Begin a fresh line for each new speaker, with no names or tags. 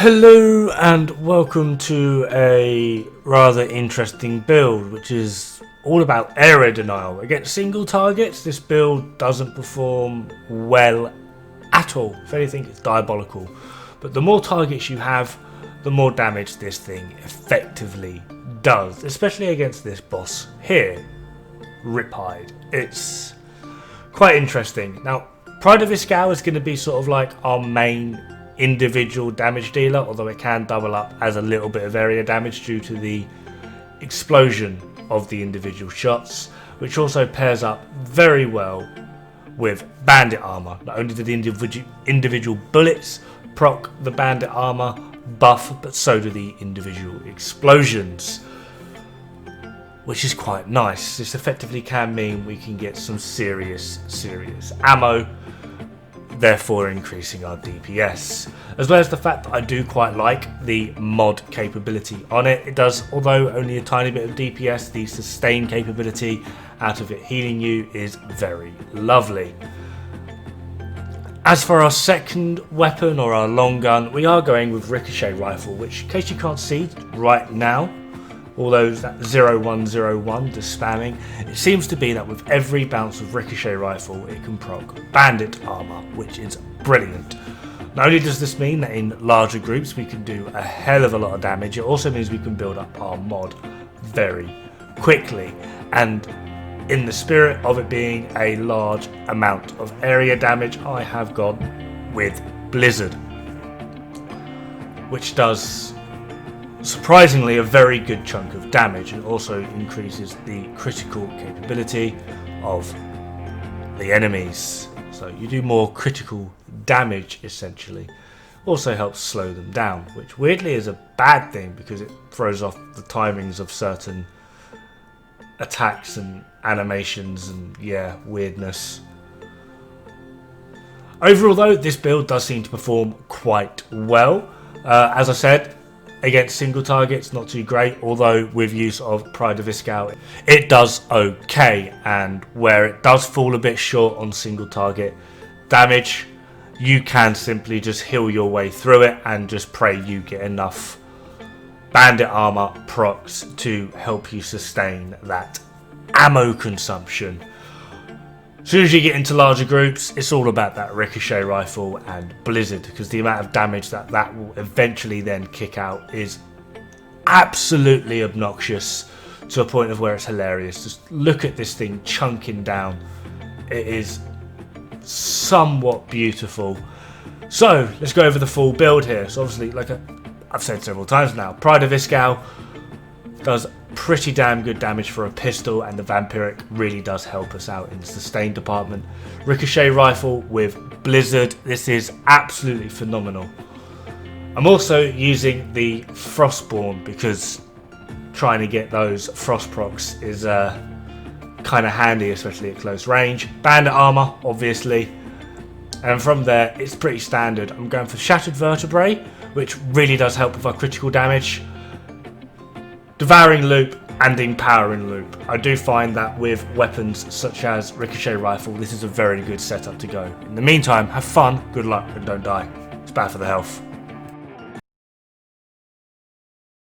Hello and welcome to a rather interesting build, which is all about area denial. Against single targets, this build doesn't perform well at all. If anything, it's diabolical. But the more targets you have, the more damage this thing effectively does, especially against this boss here, Riphide. It's quite interesting. Now, Pride of Iskall is going to be sort of like our main individual damage dealer, although it can double up as a little bit of area damage due to the explosion of the individual shots, which also pairs up very well with Bandit armor. Not only do the individual bullets proc the Bandit armor buff, but so do the individual explosions, which is quite nice. This effectively can mean we can get some serious ammo, therefore increasing our DPS, as well as the fact that I do quite like the mod capability on it. It does, although only a tiny bit of DPS, the sustain capability out of it healing you is very lovely. As for our second weapon, or our long gun, we are going with Ricochet Rifle, which, in case you can't see right now, although that 0101 just spamming, it seems to be that with every bounce of Ricochet Rifle it can proc Bandit armor, which is brilliant. Not only does this mean that in larger groups we can do a hell of a lot of damage, it also means we can build up our mod very quickly, and in the spirit of it being a large amount of area damage, I have gone with Blizzard, which does surprisingly a very good chunk of damage, and also increases the critical capability of the enemies. So you do more critical damage essentially. Also helps slow them down, which weirdly is a bad thing because it throws off the timings of certain attacks and animations and weirdness. Overall though, this build does seem to perform quite well. As I said, against single targets, not too great, although with use of Pride of Iskall, it does okay, and where it does fall a bit short on single target damage, you can simply just heal your way through it and just pray you get enough Bandit armor procs to help you sustain that ammo consumption. As soon as you get into larger groups, it's all about that Ricochet Rifle and Blizzard, because the amount of damage that will eventually then kick out is absolutely obnoxious, to a point of where it's hilarious. Just look at this thing chunking down. It is somewhat beautiful. So let's go over the full build here. So obviously, like I've said several times now, Pride of Iskall does pretty damn good damage for a pistol, and the Vampiric really does help us out in the sustain department. Ricochet Rifle with Blizzard, this is absolutely phenomenal. I'm also using the Frostborn because trying to get those frost procs is kind of handy, especially at close range. Bandit armor, obviously, and from there it's pretty standard. I'm going for Shattered Vertebrae, which really does help with our critical damage, Devouring Loop, and Empowering Loop. I do find that with weapons such as Ricochet Rifle, this is a very good setup to go. In the meantime, have fun, good luck, and don't die. It's bad for the health.